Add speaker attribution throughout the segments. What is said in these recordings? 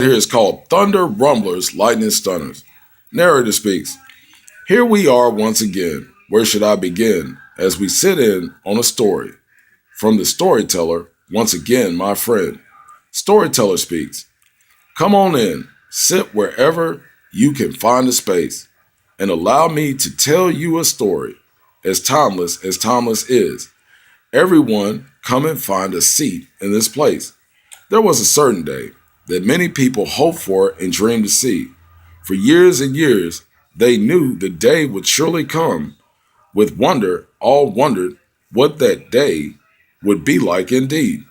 Speaker 1: Here is called Thunder Rumblers, Lightning Stunners. Narrator speaks. Here we are once again. Where should I begin? As we sit in on a story. From the storyteller, once again, my friend. Storyteller speaks. Come on in, sit wherever you can find a space, and allow me to tell you a story as timeless is. Everyone, come and find a seat in this place. There was a certain day that many people hoped for and dreamed to see. For years and years, they knew the day would surely come. With wonder, all wondered what that day would be like indeed.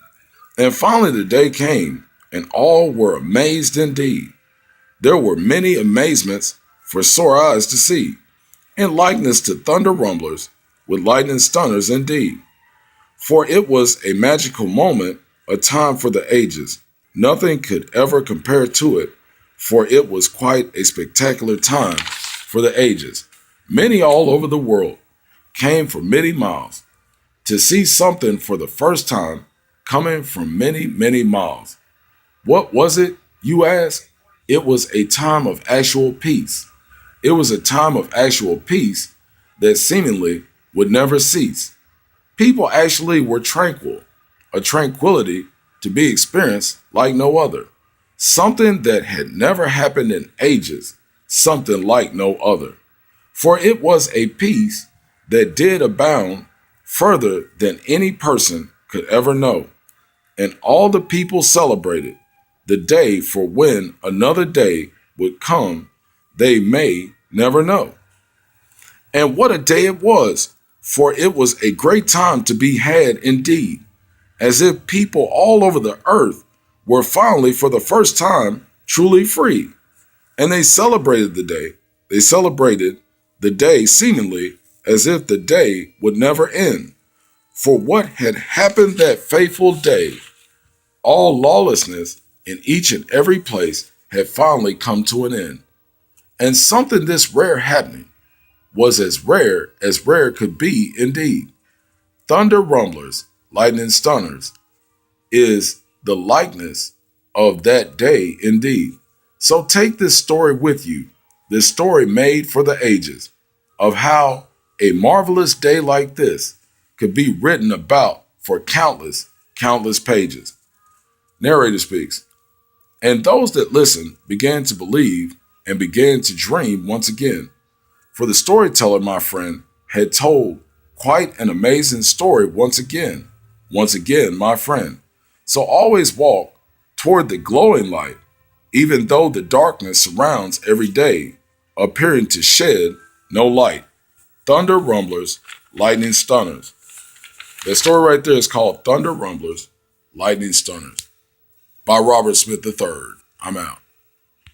Speaker 1: And finally the day came, and all were amazed indeed. There were many amazements for sore eyes to see, in likeness to thunder rumblers, with lightning stunners indeed. For it was a magical moment, a time for the ages. Nothing could ever compare to it, for it was quite a spectacular time for the ages. Many all over the world came for many miles to see something for the first time, coming from many, many miles. What was it, you ask? It was a time of actual peace. It was a time of actual peace that seemingly would never cease. People actually were tranquil, a tranquility to be experienced like no other. Something that had never happened in ages, something like no other. For it was a peace that did abound further than any person could ever know. And all the people celebrated the day, for when another day would come, they may never know. And what a day it was, for it was a great time to be had indeed, as if people all over the earth were finally for the first time truly free. And they celebrated the day. They celebrated the day seemingly as if the day would never end. For what had happened that fateful day, all lawlessness in each and every place had finally come to an end. And something this rare happening was as rare could be indeed. Thunder rumblers, lightning stunners, is the likeness of that day indeed. So take this story with you, this story made for the ages, of how a marvelous day like this could be written about for countless, countless pages. Narrator speaks. And those that listened began to believe and began to dream once again. For the storyteller, my friend, had told quite an amazing story once again. Once again, my friend. So always walk toward the glowing light, even though the darkness surrounds every day, appearing to shed no light. Thunder rumblers, lightning stunners. That story right there is called Thunder Rumblers, Lightning Stunners by Robert Smith III. I'm out.